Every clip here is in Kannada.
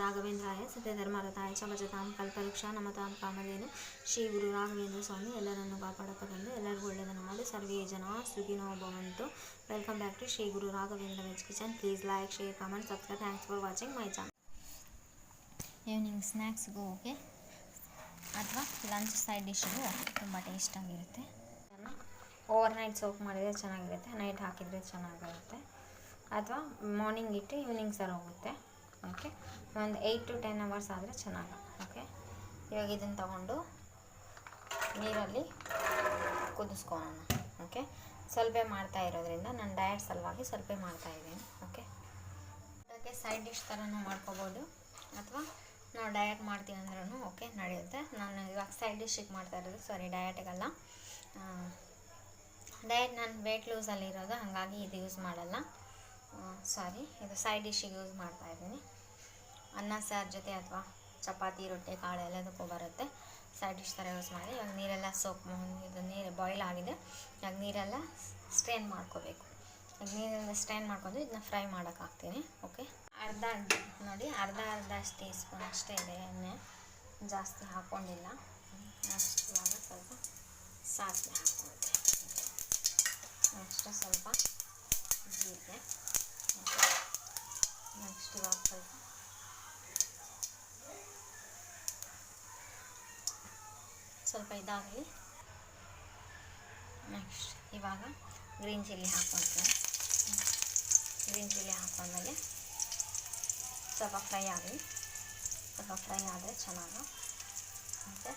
ರಾಘವೇಂದ್ರಾಯ ಸತ್ಯಧರ್ಮರತಾಯ ಚ ಭಜತಾಂ ಕಲ್ಪವೃಕ್ಷ ನಮತಾಂ ಕಾಮಧೇನು ಶ್ರೀ ಗುರು ರಾಘವೇಂದ್ರ ಸ್ವಾಮಿ ಎಲ್ಲರನ್ನು ಕಾಪಾಡಪ್ಪ ತಂದು ಎಲ್ಲರಿಗೂ ಒಳ್ಳೆಯದನ್ನು ಮಾಡಿ ಸರ್ವೇ ಜನ ಸುಖಿನೋ ಭವಂತು. Welcome back to Shri Guru Raghavendra veg kitchen. Please like, share, comment, subscribe. Thanks for watching my channel. Evening ಸ್ನ್ಯಾಕ್ಸ್ಗೂ ಓಕೆ ಅಥವಾ ಲಂಚ್ ಸೈಡ್ ಡಿಶ್ಗೂ ತುಂಬ ಟೇಸ್ಟಾಗಿರುತ್ತೆ. ಓವರ್ ನೈಟ್ ಸೋಕ್ ಮಾಡಿದರೆ ಚೆನ್ನಾಗಿರುತ್ತೆ, ನೈಟ್ ಹಾಕಿದರೆ ಚೆನ್ನಾಗಿರುತ್ತೆ, ಅಥವಾ ಮಾರ್ನಿಂಗ್ ಇಟ್ಟು ಈವ್ನಿಂಗ್ ಸರ್ ಹೋಗುತ್ತೆ. ಓಕೆ, ಒಂದು 8 to 10 hours ಆದರೆ ಚೆನ್ನಾಗಿ. ಓಕೆ, ಇವಾಗ ಇದನ್ನು ತಗೊಂಡು ನೀರಲ್ಲಿ ಕುದಿಸ್ಕೊಳ್ಳೋಣ. ಓಕೆ, ಸ್ವಲ್ಪ ಮಾಡ್ತಾ ಇರೋದ್ರಿಂದ ನಾನು ಡಯಟ್ ಸಲುವಾಗಿ ಸ್ವಲ್ಪ ಮಾಡ್ತಾಯಿದ್ದೀನಿ. ಓಕೆ, ಅದಕ್ಕೆ ಸೈಡ್ ಡಿಶ್ ಥರನೂ ಮಾಡ್ಕೋಬೋದು, ಅಥವಾ ನಾವು ಡಯಟ್ ಮಾಡ್ತೀವಿ ಅಂದ್ರೂ ಓಕೆ ನಡೆಯುತ್ತೆ. ನಾನು ಇವಾಗ ಸೈಡ್ ಡಿಶ್ಶಿಗೆ ಮಾಡ್ತಾ ಇರೋದು, ಸಾರಿ ಡಯಟಿಗಲ್ಲ, ಡಯಟ್ ನಾನು ವೆಯ್ಟ್ ಲೂಸಲ್ಲಿ ಇರೋದು, ಹಾಗಾಗಿ ಇದು ಯೂಸ್ ಮಾಡಲ್ಲ. ಸಾರಿ, ಇದು ಸೈಡ್ ಡಿಶ್ಶಿಗೆ ಯೂಸ್ ಮಾಡ್ತಾಯಿದ್ದೀನಿ. ಅನ್ನ ಸಾರು ಜೊತೆ ಅಥವಾ ಚಪಾತಿ, ರೊಟ್ಟಿ, ಕಾಳು ಎಲ್ಲದಕ್ಕೂ ಬರುತ್ತೆ. ಸೈಡ್ ಡಿಶ್ ಥರ ಯೂಸ್ ಮಾಡಿ. ಇವಾಗ ನೀರೆಲ್ಲ ಇದು ನೀರು ಬಾಯ್ಲ್ ಆಗಿದೆ. ಇವಾಗ ನೀರೆಲ್ಲ ಸ್ಟ್ರೈನ್ ಮಾಡ್ಕೋಬೇಕು. ಇವಾಗ ನೀರೆಲ್ಲ ಸ್ಟ್ರೈನ್ ಮಾಡ್ಕೊಂಡು ಇದನ್ನ ಫ್ರೈ ಮಾಡೋಕೆ ಹಾಕ್ತೀನಿ. ಓಕೆ, ನೋಡಿ ಅರ್ಧ ಟೀ ಸ್ಪೂನ್ ಅಷ್ಟೇ ಇದೆ ಎಣ್ಣೆ, ಜಾಸ್ತಿ ಹಾಕ್ಕೊಂಡಿಲ್ಲ. ನೆಕ್ಸ್ಟ್ ಇವಾಗ ಸ್ವಲ್ಪ ಸಾಸಿವೆ ಹಾಕ್ಕೊಳ್ತೀನಿ. ನೆಕ್ಸ್ಟ್ ಸ್ವಲ್ಪ ಜೀರಿಗೆ. ನೆಕ್ಸ್ಟ್ ಇವಾಗ ಸ್ವಲ್ಪ ಇದಾಗಲಿ. ನೆಕ್ಸ್ಟ್ ಇವಾಗ ಗ್ರೀನ್ ಚಿಲ್ಲಿ ಹಾಕ್ಕೊಳ್ತೀನಿ. ಗ್ರೀನ್ ಚಿಲ್ಲಿ ಹಾಕ್ಕೊಂಡ್ಮೇಲೆ ಸ್ವಲ್ಪ ಫ್ರೈ ಆಗಲಿ. ಸ್ವಲ್ಪ ಫ್ರೈ ಆದರೆ ಚೆನ್ನಾಗಿ. ಮತ್ತು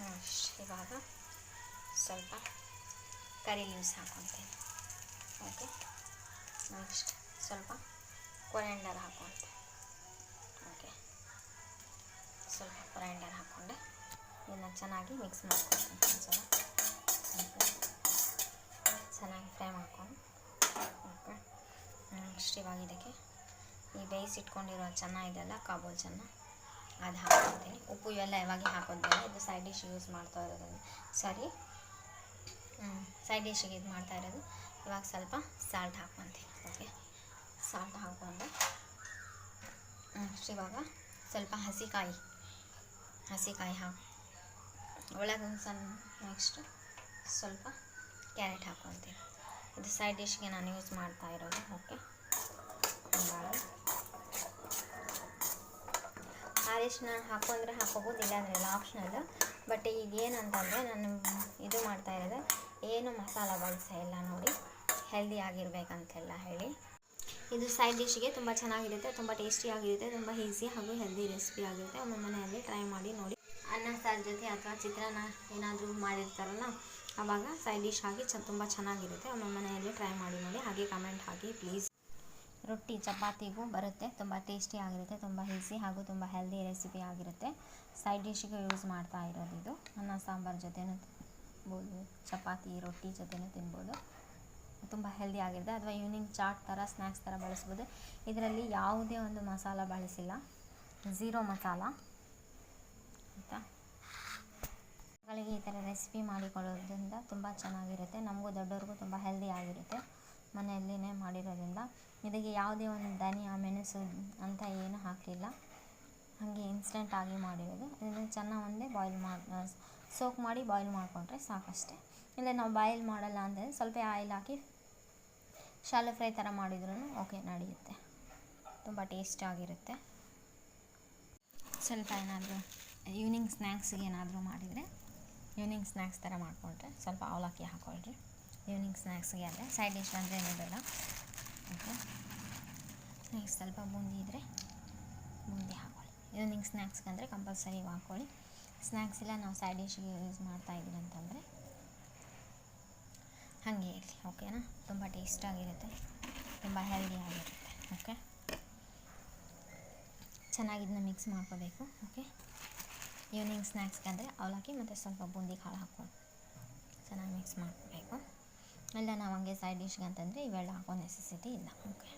ನೆಕ್ಸ್ಟ್ ಇವಾಗ ಸ್ವಲ್ಪ ಕರಿ ಲೀವ್ಸ್ ಹಾಕ್ಕೊಳ್ತೀನಿ. ಓಕೆ, ನೆಕ್ಸ್ಟ್ ಸ್ವಲ್ಪ ಕೊರಿಯಾಂಡರ್ ಹಾಕ್ಕೊಳ್ತೀನಿ. ಓಕೆ, ಸ್ವಲ್ಪ ಕೊರಿಯಾಂಡರ್ ಹಾಕ್ಕೊಂಡೆ ಇದನ್ನು ಚೆನ್ನಾಗಿ ಮಿಕ್ಸ್ ಮಾಡ್ಕೊಳ್ತೀನಿ. ಒಂದ್ಸಲ ಚೆನ್ನಾಗಿ ಫ್ರೈ ಮಾಡ್ಕೊಂಡು. ಓಕೆ, ನೆಕ್ಸ್ಟ್ ಇವಾಗ ಇದಕ್ಕೆ ಈ ಬೇಯಿಸಿಟ್ಕೊಂಡಿರೋ ಚೆನ್ನ ಇದೆಲ್ಲ, ಕಾಬೂಲ್ ಚೆನ್ನ, ಅದು ಹಾಕ್ಕೊಳ್ತೀನಿ. ಉಪ್ಪು ಇವೆಲ್ಲ ಇವಾಗ ಹಾಕೋದ್ಮೇಲೆ ಇದು ಸೈಡ್ ಡಿಶ್ ಯೂಸ್ ಮಾಡ್ತಾ ಇರೋದು, ಸಾರಿ ಸೈಡ್ ಡಿಶ್ಶಿಗೆ ಇದು ಮಾಡ್ತಾ ಇರೋದು. ಇವಾಗ ಸ್ವಲ್ಪ ಸಾಲ್ಟ್ ಹಾಕ್ಕೊತೀನಿ. ಓಕೆ, ಸಾಲ್ಟ್ ಹಾಕ್ಕೊಂಡೆ ನೆಕ್ಸ್ಟ್ ಇವಾಗ ಸ್ವಲ್ಪ ಹಸಿಕಾಯಿ ಹಾಕಿ ಒಳಗೆ ಒಂದು ಸಣ್ಣ. ನೆಕ್ಸ್ಟ್ ಸ್ವಲ್ಪ ಕ್ಯಾರೆಟ್ ಹಾಕ್ಕೊಳ್ತೀನಿ. ಇದು ಸೈಡ್ ಡಿಶ್ಗೆ ನಾನು ಯೂಸ್ ಮಾಡ್ತಾ ಇರೋದು. ಓಕೆ, ಅರಿಶಿನ ಹಾಕೊಂಡ್ರೆ ಹಾಕೋಬೋದು, ಇಲ್ಲಾಂದ್ರೆ ಇಲ್ಲ, ಆಪ್ಷನಲ್. ಬಟ್ ಈಗ ಏನಂತಂದರೆ ನಾನು ಇದು ಮಾಡ್ತಾ ಇರೋದು ಏನು ಮಸಾಲ ಬಳಸೇ ಇಲ್ಲ. ನೋಡಿ, ಹೆಲ್ದಿ ಆಗಿರ್ಬೇಕಂತೆಲ್ಲ ಹೇಳಿ. ಇದು ಸೈಡ್ ಡಿಶ್ಗೆ ತುಂಬ ಚೆನ್ನಾಗಿರುತ್ತೆ, ತುಂಬ ಟೇಸ್ಟಿಯಾಗಿರುತ್ತೆ, ತುಂಬ ಈಸಿ ಹಾಗೂ ಹೆಲ್ದಿ ರೆಸಿಪಿ ಆಗಿರುತ್ತೆ. ಒಮ್ಮೆ ಮನೆಯಲ್ಲಿ ಟ್ರೈ ಮಾಡಿ ನೋಡಿ. ಅನ್ನ ಸಾರು ಜೊತೆ ಅಥವಾ ಚಿತ್ರಾನ್ನ ಏನಾದರೂ ಮಾಡಿರ್ತಾರಲ್ಲ, ಆವಾಗ ಸೈಡ್ ಡಿಶ್ ಆಗಿ ತುಂಬ ಚೆನ್ನಾಗಿರುತ್ತೆ. ಒಮ್ಮೆ ಮನೆಯಲ್ಲಿ ಟ್ರೈ ಮಾಡಿ ನೋಡಿ. ಹಾಗೆ ಕಮೆಂಟ್ ಹಾಕಿ ಪ್ಲೀಸ್. ರೊಟ್ಟಿ ಚಪಾತಿಗೂ ಬರುತ್ತೆ, ತುಂಬ ಟೇಸ್ಟಿ ಆಗಿರುತ್ತೆ, ತುಂಬ ಈಸಿ ಹಾಗೂ ತುಂಬ ಹೆಲ್ದಿ ರೆಸಿಪಿ ಆಗಿರುತ್ತೆ. ಸೈಡ್ ಡಿಶ್ಗೆ ಯೂಸ್ ಮಾಡ್ತಾ ಇರೋದು ಇದು. ಅನ್ನ ಸಾಂಬಾರು ಜೊತೆನೂ ತಿನ್ಬೋದು, ಚಪಾತಿ ರೊಟ್ಟಿ ಜೊತೆನೂ ತಿನ್ಬೋದು, ತುಂಬ ಹೆಲ್ದಿ ಆಗಿರುತ್ತೆ. ಅಥವಾ ಈವ್ನಿಂಗ್ ಚಾಟ್ ಥರ, ಸ್ನ್ಯಾಕ್ಸ್ ಥರ ಬಳಸ್ಬೋದು. ಇದರಲ್ಲಿ ಯಾವುದೇ ಒಂದು ಮಸಾಲ ಬಳಸಿಲ್ಲ, ಝೀರೋ ಮಸಾಲ ಆಯಿತಾ. ಮಕ್ಕಳಿಗೆ ಈ ಥರ ರೆಸಿಪಿ ಮಾಡಿಕೊಳ್ಳೋದ್ರಿಂದ ತುಂಬ ಚೆನ್ನಾಗಿರುತ್ತೆ, ನಮಗೂ ದೊಡ್ಡವ್ರಿಗೂ ತುಂಬ ಹೆಲ್ದಿ ಆಗಿರುತ್ತೆ. ಮನೆಯಲ್ಲಿನೇ ಮಾಡಿರೋದ್ರಿಂದ ಇದಕ್ಕೆ ಯಾವುದೇ ಒಂದು ಧನಿಯಾ ಮೆಣಸು ಅಂತ ಏನು ಹಾಕಲಿಲ್ಲ, ಹಾಗೆ ಇನ್ಸ್ಟೆಂಟ್ ಆಗಿ ಮಾಡಿರೋದು. ಇದನ್ನು ಚೆನ್ನಾಗಿ ಒಂದೇ ಸೋಕ್ ಮಾಡಿ ಬಾಯ್ಲ್ ಮಾಡಿಕೊಂಡ್ರೆ ಸಾಕಷ್ಟೆ. ಇಲ್ಲ ನಾವು ಬಾಯ್ಲ್ ಮಾಡಲ್ಲ ಅಂದರೆ ಸ್ವಲ್ಪ ಆಯಿಲ್ ಹಾಕಿ ಶಾಲೋ ಫ್ರೈ ಥರ ಮಾಡಿದ್ರೂ ಓಕೆ ನಡೆಯುತ್ತೆ, ತುಂಬ ಟೇಸ್ಟಾಗಿರುತ್ತೆ. ಸ್ವಲ್ಪ ಏನಾದರೂ ಈವ್ನಿಂಗ್ ಸ್ನ್ಯಾಕ್ಸಿಗೆ ಏನಾದರೂ ಮಾಡಿದರೆ, ಈವ್ನಿಂಗ್ ಸ್ನ್ಯಾಕ್ಸ್ ಥರ ಮಾಡಿಕೊಂಡ್ರೆ ಸ್ವಲ್ಪ ಅವಲಕ್ಕಿ ಹಾಕ್ಕೊಳ್ರಿ. ಈವ್ನಿಂಗ್ ಸ್ನ್ಯಾಕ್ಸ್ಗೆ ಆದರೆ ಸೈಡ್ ಡಿಶ್ ಅಂದರೆ ಏನೂ ಬೇಡ. ಓಕೆ, ನೆಕ್ಸ್ಟ್ ಸ್ವಲ್ಪ ಬೂಂದಿ ಇದ್ದರೆ ಬೂಂದಿ ಹಾಕ್ಕೊಳ್ಳಿ. ಈವ್ನಿಂಗ್ ಸ್ನ್ಯಾಕ್ಸ್ಗೆ ಅಂದರೆ ಕಂಪಲ್ಸರಿ ಹಾಕ್ಕೊಳ್ಳಿ. ಸ್ನ್ಯಾಕ್ಸ್ ಇಲ್ಲ ನಾವು ಸೈಡ್ ಡಿಶ್ಗೆ ಯೂಸ್ ಮಾಡ್ತಾಯಿದ್ದೀವಿ ಅಂತಂದರೆ ಹಾಗೆ ಇರಲಿ. ಓಕೆನಾ, ತುಂಬ ಟೇಸ್ಟಾಗಿರುತ್ತೆ, ತುಂಬ ಹೆಲ್ದಿ ಆಗಿರುತ್ತೆ. ಓಕೆ, ಚೆನ್ನಾಗಿ ಇದನ್ನ ಮಿಕ್ಸ್ ಮಾಡ್ಕೋಬೇಕು. ಓಕೆ, ಈವ್ನಿಂಗ್ ಸ್ನ್ಯಾಕ್ಸ್ಗೆ ಅಂದರೆ ಅವಲಕ್ಕಿ ಮತ್ತು ಸ್ವಲ್ಪ ಬೂಂದಿ ಕಾಳು ಹಾಕ್ಕೊಂಡು ಚೆನ್ನಾಗಿ ಮಿಕ್ಸ್ ಮಾಡ್ಕೋಬೇಕು. ಇಲ್ಲ ನಾವು ಹಂಗೆ ಸೈಡ್ ಡಿಶ್ಗೆ ಅಂತಂದರೆ ಇವೆಲ್ಲ ಹಾಕೋ ನೆಸೆಸಿಟಿ ಇಲ್ಲ. ಓಕೆ.